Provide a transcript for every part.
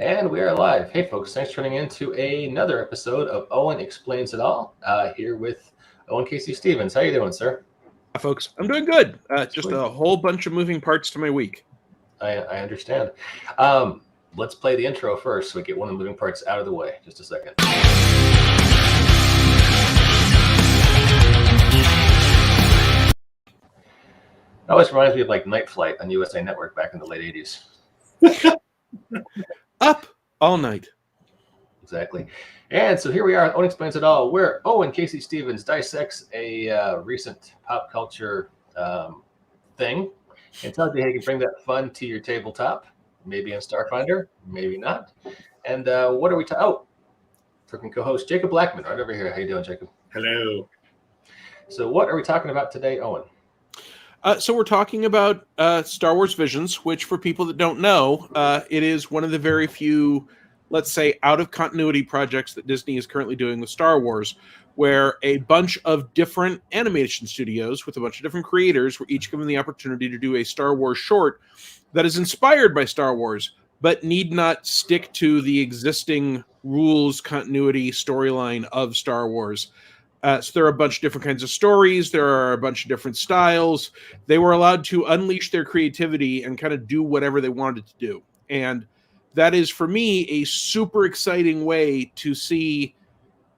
And we are live. Hey, folks, thanks for tuning in to another episode of Owen Explains It All, here with Owen Casey Stevens. How you doing, sir? Hi, folks. I'm doing good. Just Sweet. a whole bunch of moving parts to my week. I understand. Let's play the intro first so we get one of the moving parts out of the way. Just a second. It always reminds me of like Night Flight on USA Network back in the late 80s. Up all night. Exactly. And so here we are, Owen Explains It All, where Owen Casey Stevens dissects a recent pop culture thing and tells you how you can bring that fun to your tabletop, maybe in Starfinder, maybe not. And what are we talking? Oh, freaking co-host Jacob Blackman, right over here. How you doing, Jacob? Hello. So what are we talking about today, Owen? So we're talking about Star Wars Visions, which for people that don't know, it is one of the very few, let's say, out-of-continuity projects that Disney is currently doing with Star Wars, where a bunch of different animation studios with a bunch of different creators were each given the opportunity to do a Star Wars short that is inspired by Star Wars, but need not stick to the existing rules, continuity, storyline of Star Wars. So there are a bunch of different kinds of stories. There are a bunch of different styles. They were allowed to unleash their creativity and kind of do whatever they wanted to do. And that is, for me, a super exciting way to see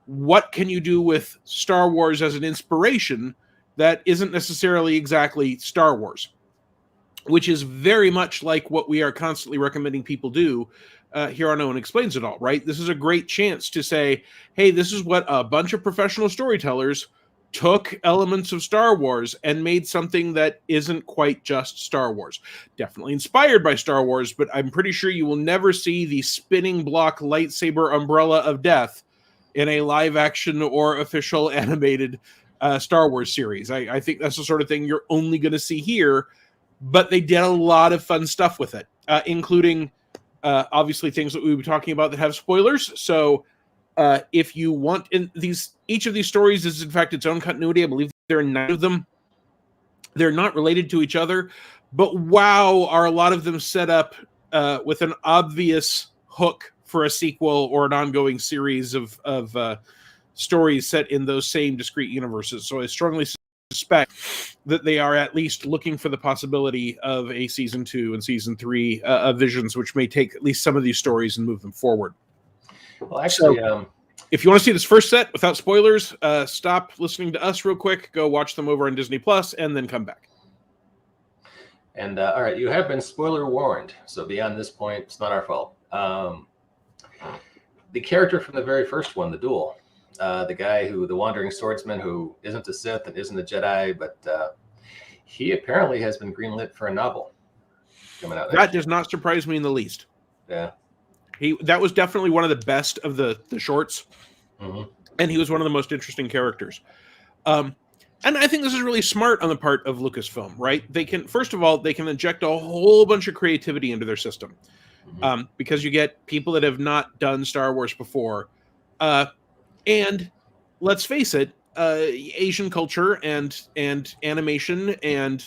what can you do with Star Wars as an inspiration that isn't necessarily exactly Star Wars, which is very much like what we are constantly recommending people do here on Owen Explains It All, right? This is a great chance to say, hey, this is what a bunch of professional storytellers took elements of Star Wars and made something that isn't quite just Star Wars. Definitely inspired by Star Wars, but I'm pretty sure you will never see the spinning block lightsaber umbrella of death in a live action or official animated Star Wars series. I think that's the sort of thing you're only going to see here, but they did a lot of fun stuff with it, including obviously things that we were talking about that have spoilers. So if you want, each of these stories is in fact its own continuity. I believe there are 9 of them. They're not related to each other, but wow, are a lot of them set up with an obvious hook for a sequel or an ongoing series of stories set in those same discrete universes. So I strongly suspect that they are at least looking for the possibility of a season 2 and season 3 of Visions, which may take at least some of these stories and move them forward. Well, actually, if you want to see this first set without spoilers, stop listening to us real quick, go watch them over on Disney Plus, and then come back. And all right, you have been spoiler warned, so beyond this point, it's not our fault. The character from the very first one, the duel, the guy the wandering swordsman who isn't a Sith and isn't a Jedi, but he apparently has been greenlit for a novel coming out. That does not surprise me in the least. Yeah. That was definitely one of the best of the shorts, Mm-hmm. and he was one of the most interesting characters. And I think this is really smart on the part of Lucasfilm, right? They can, first of all, they can inject a whole bunch of creativity into their system, because you get people that have not done Star Wars before. And let's face it, Asian culture and animation and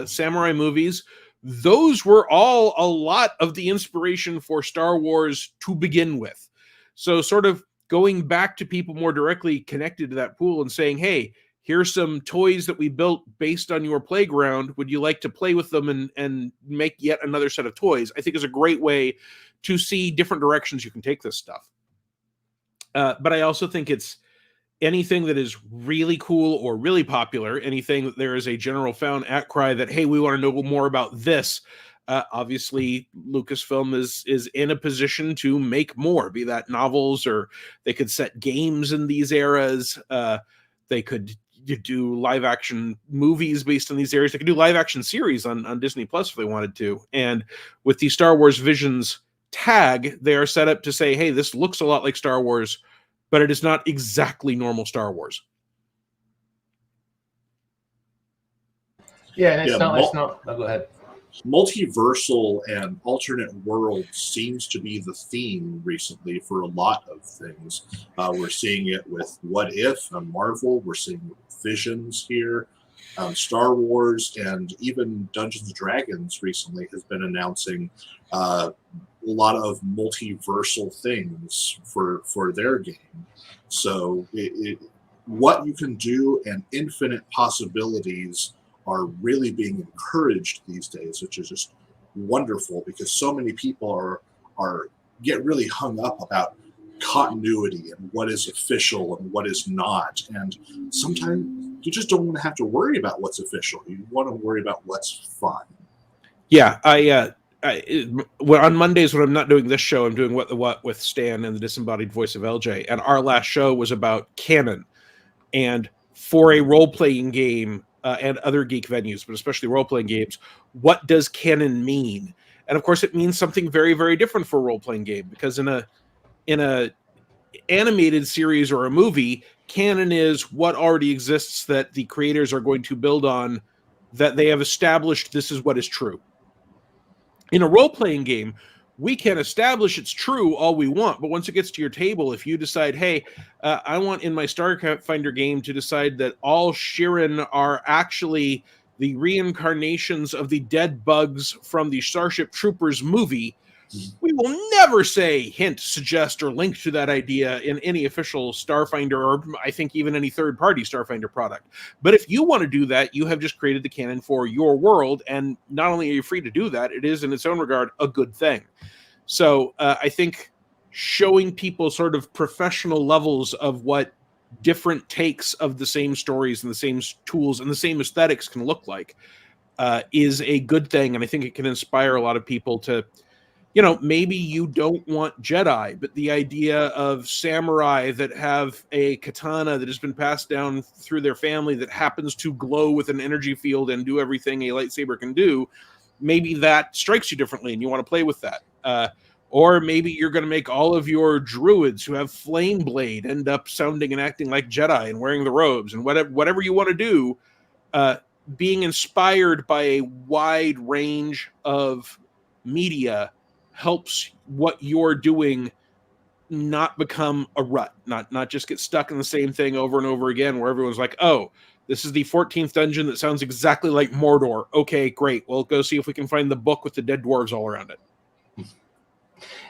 samurai movies, those were all a lot of the inspiration for Star Wars to begin with. So sort of going back to people more directly connected to that pool and saying, hey, here's some toys that we built based on your playground. Would you like to play with them and make yet another set of toys? I think is a great way to see different directions you can take this stuff. But I also think it's anything that is really cool or really popular, anything that there is a general found outcry that, hey, we want to know more about this. Obviously, Lucasfilm is in a position to make more, be that novels, or they could set games in these eras. They could do live action movies based on these areas. They could do live action series on Disney Plus if they wanted to. And with the Star Wars Visions tag, they are set up to say, hey, this looks a lot like Star Wars, but it is not exactly normal Star Wars. Yeah, and it's not. Oh, go ahead. Multiversal and alternate world seems to be the theme recently for a lot of things. We're seeing it with What If on Marvel. We're seeing it with Visions here. Star Wars and even Dungeons & Dragons recently has been announcing lot of multiversal things for their game. So what you can do and infinite possibilities are really being encouraged these days, which is just wonderful, because so many people are get really hung up about continuity and what is official and what is not. And sometimes you just don't want to have to worry about what's official. You want to worry about what's fun. Yeah, on Mondays when I'm not doing this show, I'm doing What the What with Stan and the disembodied voice of LJ. And our last show was about canon. And for a role-playing game and other geek venues, but especially role-playing games, what does canon mean? And of course, it means something very, very different for a role-playing game, because in a animated series or a movie, canon is what already exists that the creators are going to build on, that they have established this is what is true. In a role-playing game, we can establish it's true all we want, but once it gets to your table, if you decide, hey, I want in my Starfinder game to decide that all Shirin are actually the reincarnations of the dead bugs from the Starship Troopers movie, we will never say, hint, suggest, or link to that idea in any official Starfinder, or I think even any third-party Starfinder product. But if you want to do that, you have just created the canon for your world, and not only are you free to do that, it is in its own regard a good thing. So I think showing people sort of professional levels of what different takes of the same stories and the same tools and the same aesthetics can look like is a good thing, and I think it can inspire a lot of people to, you know, maybe you don't want Jedi, but the idea of samurai that have a katana that has been passed down through their family that happens to glow with an energy field and do everything a lightsaber can do, maybe that strikes you differently and you want to play with that. Or maybe you're going to make all of your druids who have flame blade end up sounding and acting like Jedi and wearing the robes, and whatever you want to do, being inspired by a wide range of media helps what you're doing not become a rut, not just get stuck in the same thing over and over again, where everyone's like, oh, this is the 14th dungeon that sounds exactly like Mordor. Okay, great. We'll go see if we can find the book with the dead dwarves all around it.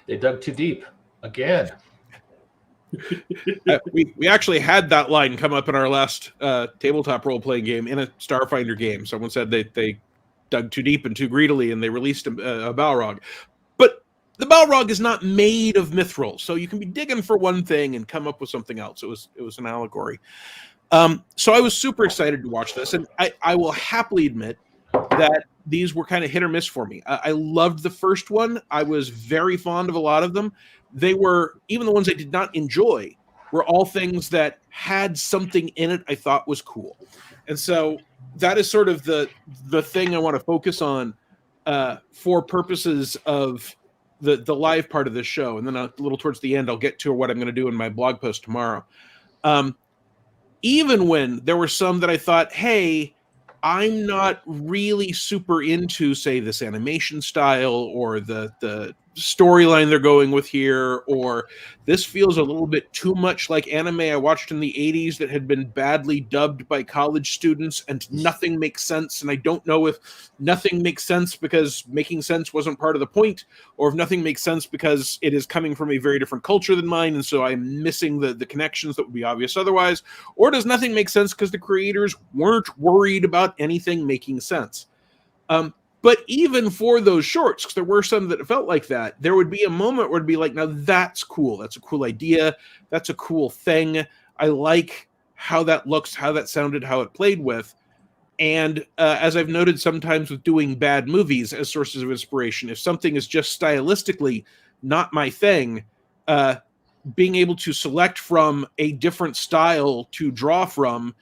They dug too deep again. We actually had that line come up in our last tabletop role-playing game in a Starfinder game. Someone said they dug too deep and too greedily, and they released a Balrog. But the Balrog is not made of mithril, so you can be digging for one thing and come up with something else. It was an allegory. So I was super excited to watch this, and I will happily admit that these were kind of hit or miss for me. I loved the first one. I was very fond of a lot of them. They were, even the ones I did not enjoy, were all things that had something in it I thought was cool. And so that is sort of the thing I want to focus on for purposes of the live part of this show. And then a little towards the end, I'll get to what I'm going to do in my blog post tomorrow. Even when there were some that I thought, hey, I'm not really super into, say, this animation style or the storyline they're going with here, or this feels a little bit too much like anime I watched in the 80s that had been badly dubbed by college students and nothing makes sense, and I don't know if nothing makes sense because making sense wasn't part of the point, or if nothing makes sense because it is coming from a very different culture than mine, and so I'm missing the connections that would be obvious otherwise, or does nothing make sense because the creators weren't worried about anything making sense. But even for those shorts, because there were some that felt like that, there would be a moment where it'd be like, now that's cool. That's a cool idea. That's a cool thing. I like how that looks, how that sounded, how it played with. And as I've noted sometimes with doing bad movies as sources of inspiration, if something is just stylistically not my thing, being able to select from a different style to draw from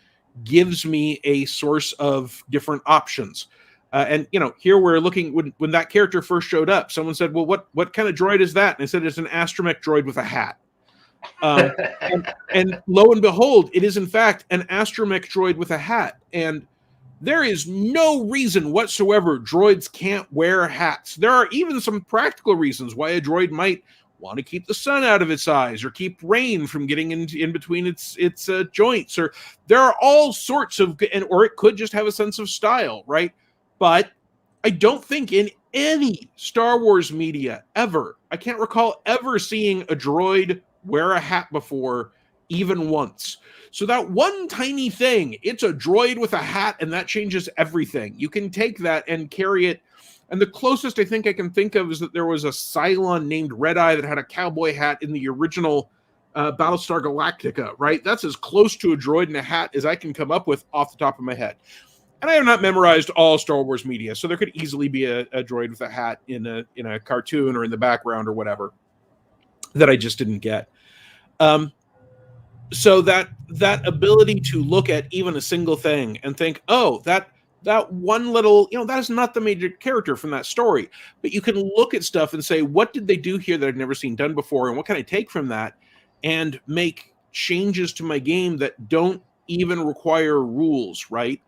gives me a source of different options. And, you know, here we're looking, when that character first showed up, someone said, well, what kind of droid is that? And I said, it's an astromech droid with a hat. And lo and behold, it is, in fact, an astromech droid with a hat. And there is no reason whatsoever droids can't wear hats. There are even some practical reasons why a droid might want to keep the sun out of its eyes, or keep rain from getting in between its joints. Or there are all sorts of, or it could just have a sense of style, right? But I don't think in any Star Wars media ever I can't recall ever seeing a droid wear a hat before, even once. So that one tiny thing, it's a droid with a hat, and that changes everything. You can take that and carry it. And the closest I think I can think of is that there was a Cylon named Red Eye that had a cowboy hat in the original Battlestar Galactica, right? That's as close to a droid in a hat as I can come up with off the top of my head. And I have not memorized all Star Wars media, so there could easily be a droid with a hat in a cartoon or in the background or whatever that I just didn't get. So that ability to look at even a single thing and think, oh, that one little, that is not the major character from that story. But you can look at stuff and say, what did they do here that I've never seen done before? And what can I take from that and make changes to my game that don't even require rules, right?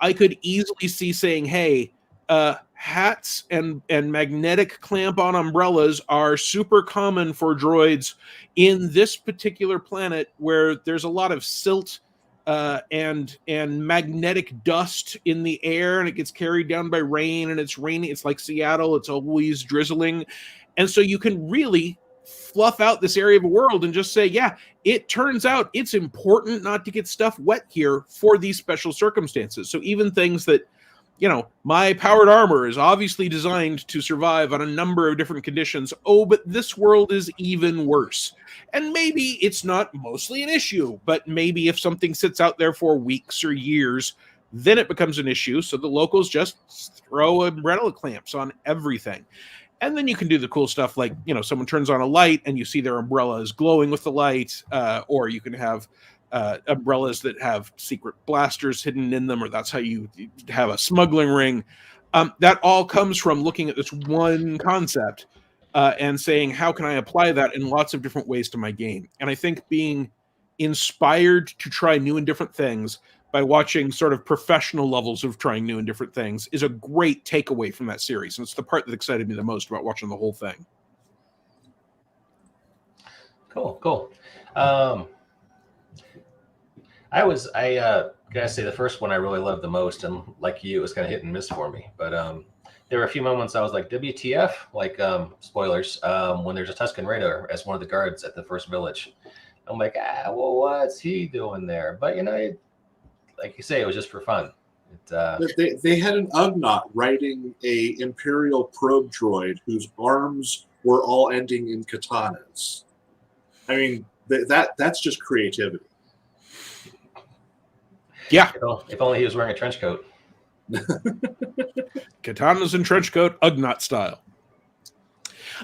I could easily see saying, hey, hats and magnetic clamp-on umbrellas are super common for droids in this particular planet where there's a lot of silt and magnetic dust in the air, and it gets carried down by rain, and it's raining. It's like Seattle. It's always drizzling. And so you can really fluff out this area of the world and just say, yeah, it turns out it's important not to get stuff wet here for these special circumstances. So even things that, my powered armor is obviously designed to survive on a number of different conditions. Oh, but this world is even worse. And maybe it's not mostly an issue, but maybe if something sits out there for weeks or years, then it becomes an issue. So the locals just throw umbrella clamps on everything. And then you can do the cool stuff like, someone turns on a light and you see their umbrella is glowing with the light, or you can have umbrellas that have secret blasters hidden in them, or that's how you have a smuggling ring. That all comes from looking at this one concept and saying, how can I apply that in lots of different ways to my game? And I think being inspired to try new and different things by watching sort of professional levels of trying new and different things is a great takeaway from that series. And it's the part that excited me the most about watching the whole thing. Cool. I gotta say the first one I really loved the most, and like you, it was kind of hit and miss for me. But there were a few moments I was like, WTF, like spoilers, when there's a Tusken Raider as one of the guards at the first village. I'm like, well, what's he doing there? But like you say, it was just for fun. They had an Ugnaught riding a Imperial probe droid whose arms were all ending in katanas. I mean, that's just creativity. Yeah. If only he was wearing a trench coat. Katanas and trench coat, Ugnaught style.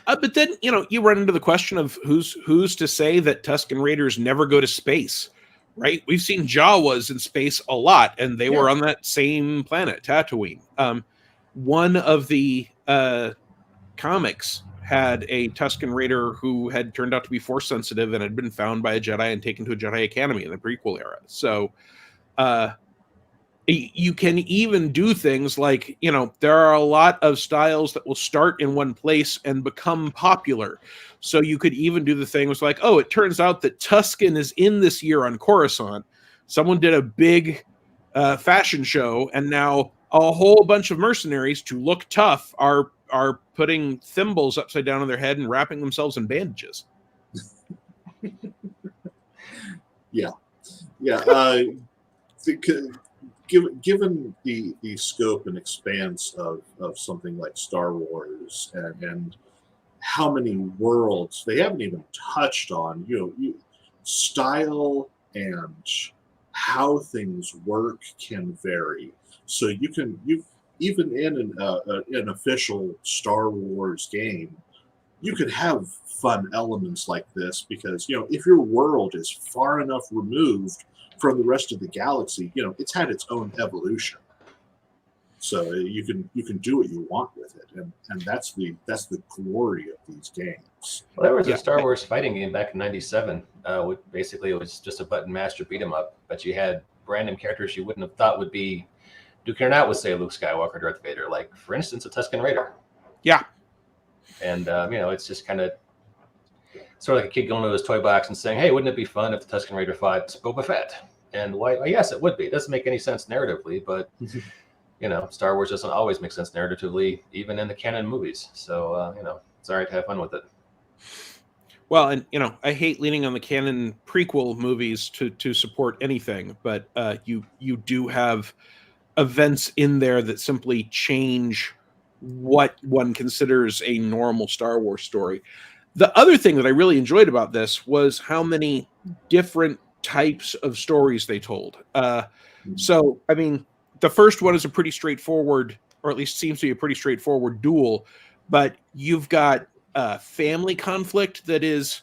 But then, you run into the question of who's to say that Tusken Raiders never go to space, right? We've seen Jawas in space a lot, and they were on that same planet, Tatooine. One of the comics had a Tusken Raider who had turned out to be Force sensitive and had been found by a Jedi and taken to a Jedi Academy in the prequel era. So you can even do things like, there are a lot of styles that will start in one place and become popular. So you could even do the things like, oh, it turns out that Tusken is in this year on Coruscant. Someone did a big fashion show, and now a whole bunch of mercenaries to look tough are putting thimbles upside down on their head and wrapping themselves in bandages. Yeah. Given the scope and expanse of something like Star Wars and how many worlds they haven't even touched on, style and how things work can vary. So you even in an official Star Wars game, you could have fun elements like this because if your world is far enough removed from the rest of the galaxy, it's had its own evolution. So you can do what you want with it, and that's the glory of these games. Well, there was a Star Wars fighting game back in '97. Basically, it was just a button master beat 'em up, but you had random characters you wouldn't have thought would be duking it out with, say, Luke Skywalker, Darth Vader, like for instance, a Tusken Raider. Yeah, and it's just kind of sort of like a kid going to his toy box and saying, "Hey, wouldn't it be fun if the Tusken Raider fought Boba Fett?" And why? Well, yes, it would be. It doesn't make any sense narratively, but Star Wars doesn't always make sense narratively, even in the canon movies. So it's all right to have fun with it. Well, and I hate leaning on the canon prequel movies to support anything, but you do have events in there that simply change what one considers a normal Star Wars story. The other thing that I really enjoyed about this was how many different types of stories they told. So, I mean, the first one is a pretty straightforward, or at least seems to be a pretty straightforward duel, but you've got family conflict that is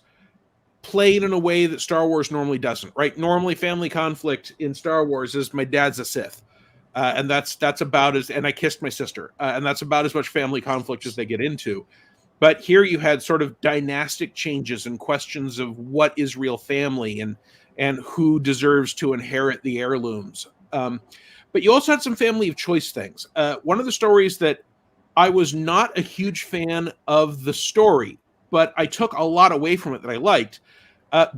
played in a way that Star Wars normally doesn't, right? Normally, family conflict in Star Wars is my dad's a Sith. And that's about as, and I kissed my sister, and that's about as much family conflict as they get into. But here you had sort of dynastic changes and questions of what is real family and who deserves to inherit the heirlooms. But you also had some family of choice things. One of the stories that I was not a huge fan of the story, but I took a lot away from it that I liked.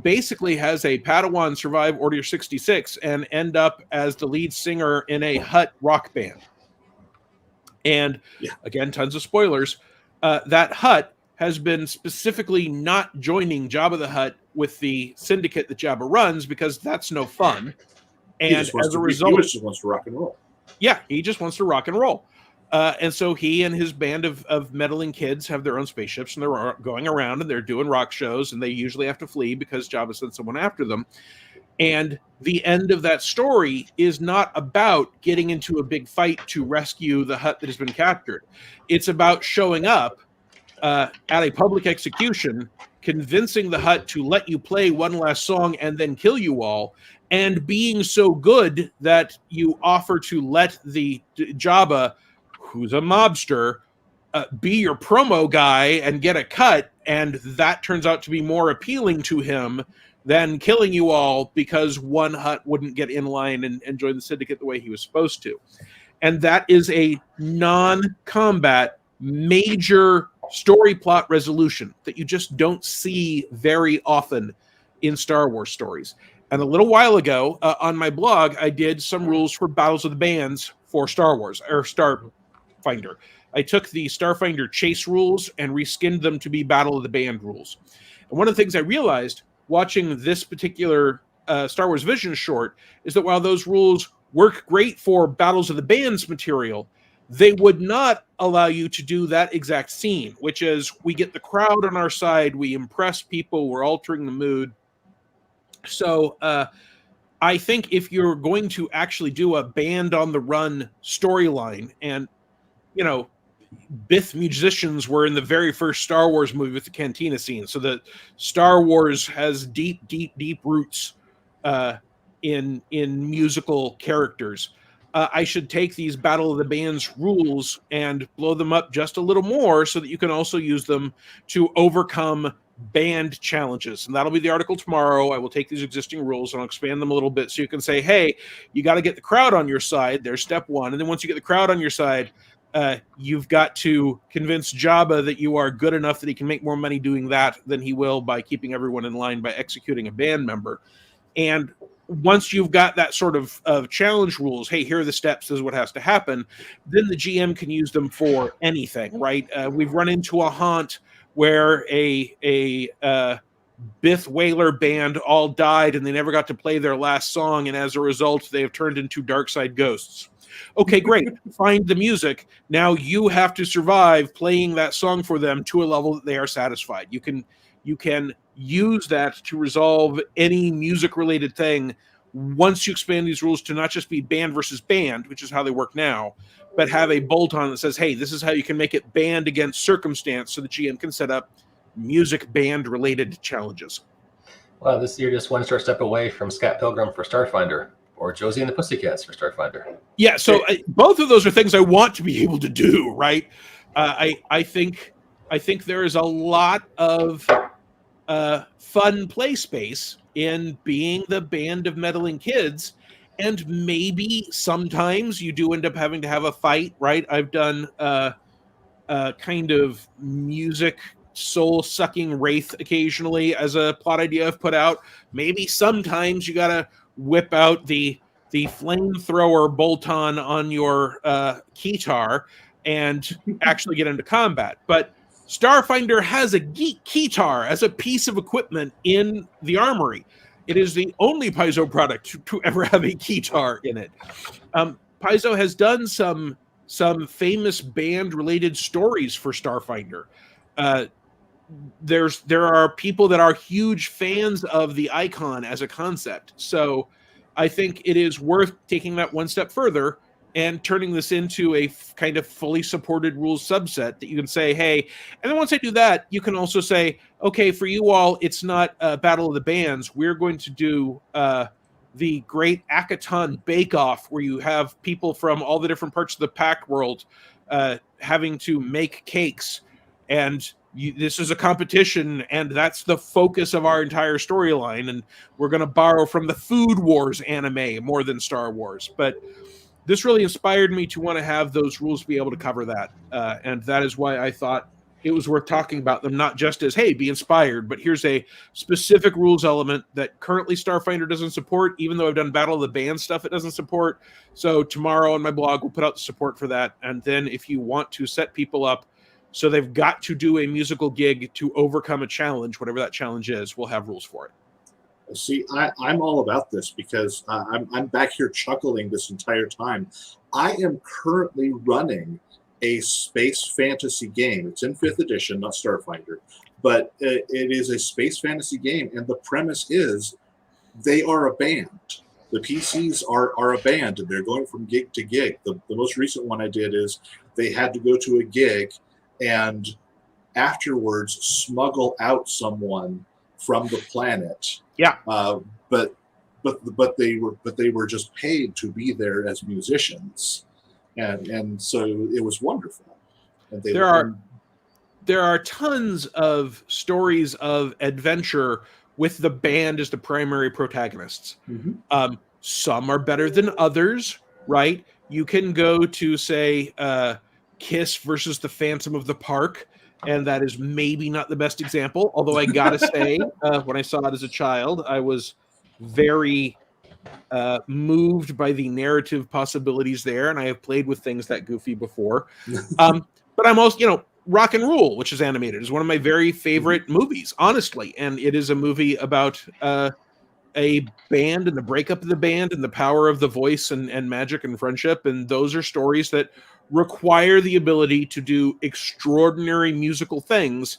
Basically has a Padawan survive Order 66 and end up as the lead singer in a Hutt rock band. And again, tons of spoilers. That Hutt has been specifically not joining Jabba the Hutt with the syndicate that Jabba runs because that's no fun. And as a result, he just wants to rock and roll. Yeah, he just wants to rock and roll. And so he and his band of meddling kids have their own spaceships, and they're going around and they're doing rock shows, and they usually have to flee because Jabba sent someone after them. And the end of that story is not about getting into a big fight to rescue the Hutt that has been captured. It's about showing up at a public execution, convincing the Hutt to let you play one last song and then kill you all, and being so good that you offer to let the Jabba, who's a mobster, be your promo guy and get a cut, and that turns out to be more appealing to him than killing you all because one Hutt wouldn't get in line and join the syndicate the way he was supposed to. And that is a non-combat major story plot resolution that you just don't see very often in Star Wars stories. And a little while ago on my blog, I did some rules for Battles of the Bands for Star Wars, or Starfinder. I took the Starfinder chase rules and reskinned them to be Battle of the Band rules. And one of the things I realized watching this particular Star Wars Visions short is that while those rules work great for Battles of the Bands material, they would not allow you to do that exact scene, which is we get the crowd on our side, we impress people, we're altering the mood. So I think if you're going to actually do a band on the run storyline, and Bith musicians were in the very first Star Wars movie with the cantina scene, so that Star Wars has deep roots in musical characters. I should take these Battle of the Bands rules and blow them up just a little more so that you can also use them to overcome band challenges. And that'll be the article tomorrow. I will take these existing rules and I'll expand them a little bit so you can say, hey, you got to get the crowd on your side. There's step one. And then once you get the crowd on your side, you've got to convince Jabba that you are good enough that he can make more money doing that than he will by keeping everyone in line by executing a band member. And once you've got that sort of challenge rules, hey, here are the steps, this is what has to happen, then the GM can use them for anything, right? We've run into a haunt where a Bith Whaler band all died and they never got to play their last song, and as a result, they have turned into Dark Side ghosts. Okay, great. Find the music. Now you have to survive playing that song for them to a level that they are satisfied. You can use that to resolve any music-related thing once you expand these rules to not just be band versus band, which is how they work now, but have a bolt-on that says, hey, this is how you can make it band against circumstance, so the GM can set up music band-related challenges. Well, this year just one step away from Scott Pilgrim for Starfinder, or Josie and the Pussycats for Starfinder. Yeah, so both of those are things I want to be able to do, right? I think there is a lot of fun play space in being the band of meddling kids, and maybe sometimes you do end up having to have a fight, right? I've done kind of music soul-sucking wraith occasionally as a plot idea I've put out. Maybe sometimes you gotta whip out the flamethrower bolt-on your keytar and actually get into combat. But Starfinder has a keytar as a piece of equipment in the armory. It is the only Paizo product to ever have a keytar in it. Paizo has done some famous band-related stories for Starfinder. There are people that are huge fans of the icon as a concept. So I think it is worth taking that one step further and turning this into a kind of fully supported rules subset that you can say, hey, and then once I do that, you can also say, okay, for you all, it's not a Battle of the Bands. We're going to do the Great Akaton Bake Off, where you have people from all the different parts of the Pact world having to make cakes. And this is a competition, and that's the focus of our entire storyline. And we're going to borrow from the Food Wars anime more than Star Wars. But this really inspired me to want to have those rules be able to cover that. And that is why I thought it was worth talking about them, not just as, hey, be inspired, but here's a specific rules element that currently Starfinder doesn't support, even though I've done Battle of the Band stuff it doesn't support. So tomorrow on my blog, we'll put out the support for that. And then if you want to set people up so they've got to do a musical gig to overcome a challenge, whatever that challenge is, we'll have rules for it. See, I'm all about this because I'm back here chuckling this entire time. I am currently running a space fantasy game. It's in 5th edition, not Starfinder, but it is a space fantasy game, and the premise is they are a band. The PCs are a band, and they're going from gig to gig. The most recent one I did is they had to go to a gig and afterwards smuggle out someone from the planet. Yeah. But they were just paid to be there as musicians, and so it was wonderful. And there are tons of stories of adventure with the band as the primary protagonists. Mm-hmm. Some are better than others, right? You can go to, say, Kiss versus the Phantom of the Park, and that is maybe not the best example, although I gotta say, when I saw it as a child, I was very moved by the narrative possibilities there, and I have played with things that goofy before. But I'm also, Rock and Roll, which is animated, is one of my very favorite movies, honestly, and it is a movie about a band and the breakup of the band and the power of the voice and magic and friendship, and those are stories that require the ability to do extraordinary musical things.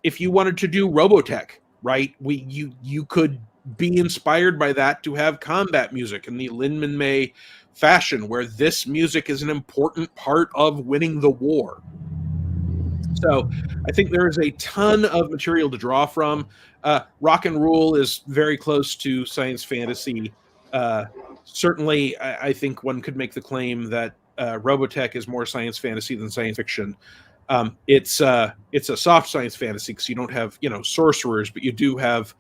If you wanted to do Robotech, right, you could be inspired by that to have combat music in the Lin May fashion, where this music is an important part of winning the war. So I think there is a ton of material to draw from. Rock and Roll is very close to science fantasy. Certainly, I think one could make the claim that Robotech is more science fantasy than science fiction. It's a soft science fantasy because you don't have sorcerers, but you do have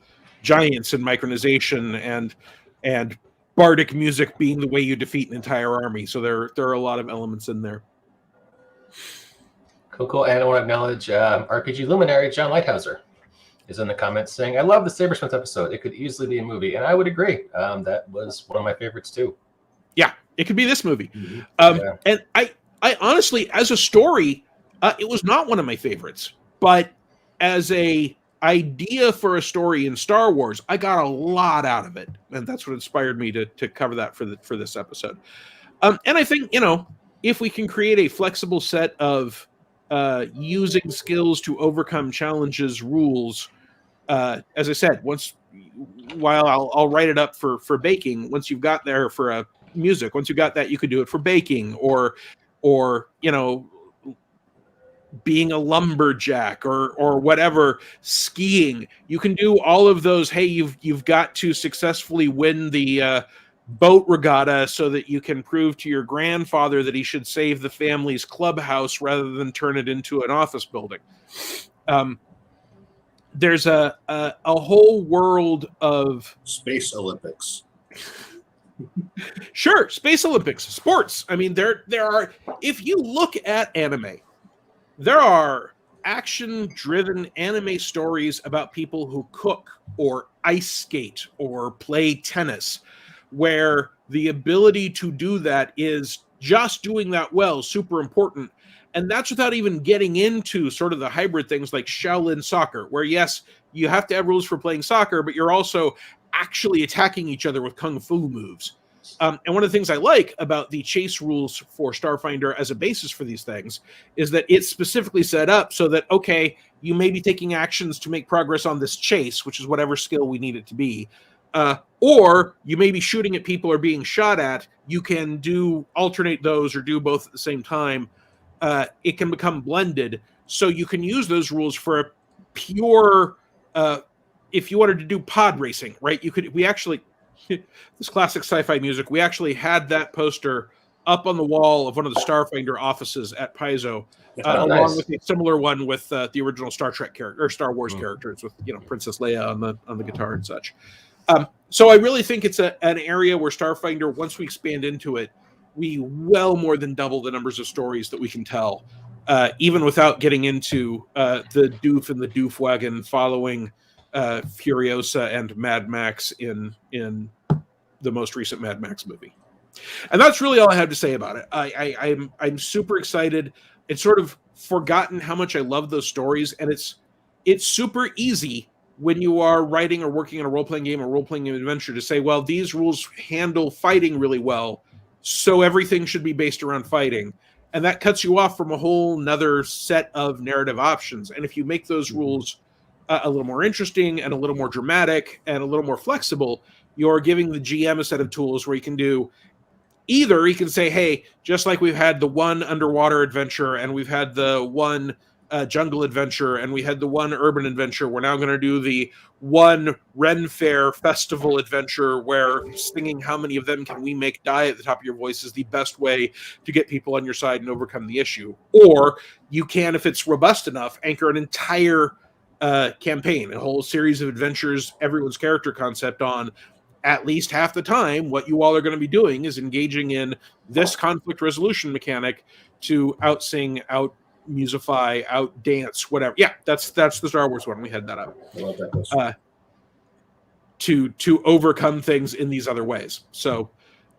giants and micronization and bardic music being the way you defeat an entire army. So there are a lot of elements in there. Cool. And I want to acknowledge RPG luminary John Lighthouser is in the comments saying, I love the Sabersmith episode. It could easily be a movie. And I would agree. That was one of my favorites too. Yeah, it could be this movie. Mm-hmm. And I honestly, as a story, it was not one of my favorites. But as a idea for a story in Star Wars, I got a lot out of it. And that's what inspired me to cover that for this episode. And I think, if we can create a flexible set of using skills to overcome challenges rules, as I said, while I'll write it up for baking, once you've got there for music, once you've got that, you could do it for baking or being a lumberjack or whatever, skiing. You can do all of those. Hey, you've got to successfully win the boat regatta so that you can prove to your grandfather that he should save the family's clubhouse rather than turn it into an office building. There's a whole world of Space Olympics. Sure, Space Olympics, sports. I mean, there are, if you look at anime, there are action-driven anime stories about people who cook or ice skate or play tennis, where the ability to do that is just doing that well, super important. And that's without even getting into sort of the hybrid things like Shaolin soccer, where yes, you have to have rules for playing soccer, but you're also actually attacking each other with kung fu moves. And one of the things I like about the chase rules for Starfinder as a basis for these things is that it's specifically set up so that, okay, you may be taking actions to make progress on this chase, which is whatever skill we need it to be. Or you may be shooting at people or being shot at. You can alternate those or do both at the same time. It can become blended. So you can use those rules for a pure, if you wanted to do pod racing, right? This classic sci-fi music, we actually had that poster up on the wall of one of the Starfinder offices at Paizo, along with a similar one with the original Star Trek character or Star Wars characters with Princess Leia on the guitar and such. So I really think it's an area where Starfinder, once we expand into it, we well more than double the numbers of stories that we can tell, even without getting into the Doof and the Doof Wagon following Furiosa and Mad Max in the most recent Mad Max movie. And that's really all I have to say about it. I'm super excited. It's sort of forgotten how much I love those stories, and it's super easy when you are writing or working on a role-playing game or role-playing adventure to say, well, these rules handle fighting really well, so everything should be based around fighting. And that cuts you off from a whole nother set of narrative options. And if you make those rules a little more interesting and a little more dramatic and a little more flexible, you're giving the GM a set of tools where you can do either, he can say, hey, just like we've had the one underwater adventure and we've had the one jungle adventure and we had the one urban adventure, we're now going to do the one Ren Fair festival adventure where singing How Many of Them Can We Make Die at the top of your voice is the best way to get people on your side and overcome the issue. Or you can, if it's robust enough, anchor an entire campaign, a whole series of adventures, everyone's character concept on. At least half the time, what you all are going to be doing is engaging in this conflict resolution mechanic to out-sing, out-musify, out-dance, whatever. Yeah, that's the Star Wars one. We had that up. I love that. To overcome things in these other ways. So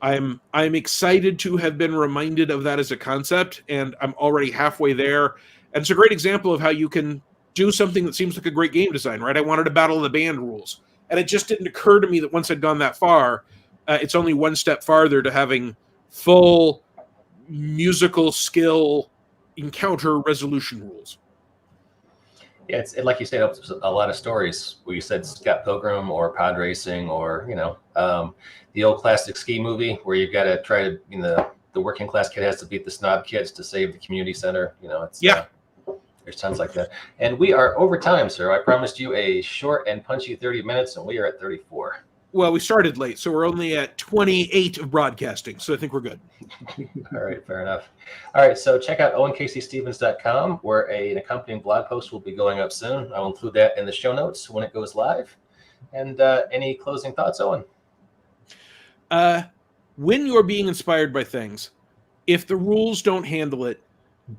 I'm excited to have been reminded of that as a concept, and I'm already halfway there. And it's a great example of how you can do something that seems like a great game design, right? I wanted a Battle of the Band rules. And it just didn't occur to me that once I'd gone that far, it's only one step farther to having full musical skill encounter resolution rules. Yeah, it's like you said, it's a lot of stories where you said Scott Pilgrim or pod racing or, the old classic ski movie where you've got to try to, the working class kid has to beat the snob kids to save the community center. There's tons like that. And we are over time, sir. I promised you a short and punchy 30 minutes, and we are at 34. Well, we started late, so we're only at 28 of broadcasting, so I think we're good. All right, fair enough. All right, so check out owencaseystevens.com, where an accompanying blog post will be going up soon. I'll include that in the show notes when it goes live. And any closing thoughts, Owen? When you're being inspired by things, if the rules don't handle it,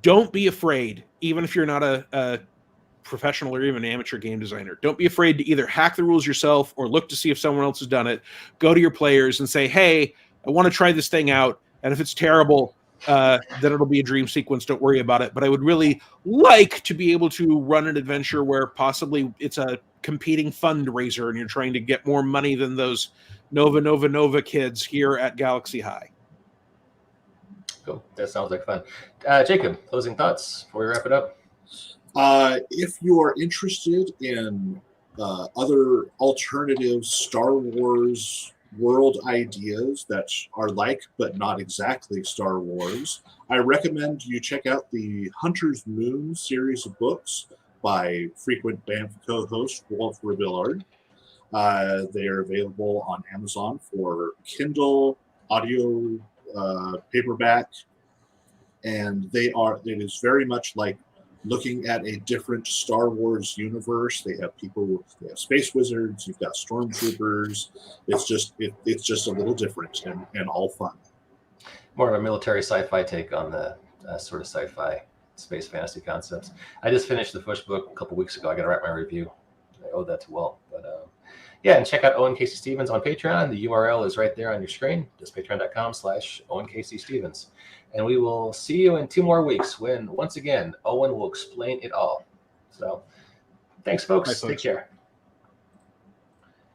don't be afraid, even if you're not a professional or even amateur game designer. Don't be afraid to either hack the rules yourself or look to see if someone else has done it. Go to your players and say, hey, I want to try this thing out. And if it's terrible, then it'll be a dream sequence. Don't worry about it. But I would really like to be able to run an adventure where possibly it's a competing fundraiser and you're trying to get more money than those Nova kids here at Galaxy High. Cool. That sounds like fun. Jacob, closing thoughts before we wrap it up? If you are interested in other alternative Star Wars world ideas that are like but not exactly Star Wars, I recommend you check out the Hunter's Moon series of books by frequent Banff co-host Walt Rabillard. They are available on Amazon for Kindle, audio, paperback, and it is very much like looking at a different Star Wars universe. They have space wizards, you've got stormtroopers. It's just a little different and all fun. More of a military sci-fi take on the sort of sci-fi space fantasy concepts. I just finished the first book a couple weeks ago. I got to write my review. I owe that to Walt, but Yeah, and check out Owen Casey Stevens on Patreon. The URL is right there on your screen, just patreon.com/Owen Casey Stevens. And we will see you in 2 more weeks when, once again, Owen will explain it all. So thanks, folks. Bye, folks. Take care.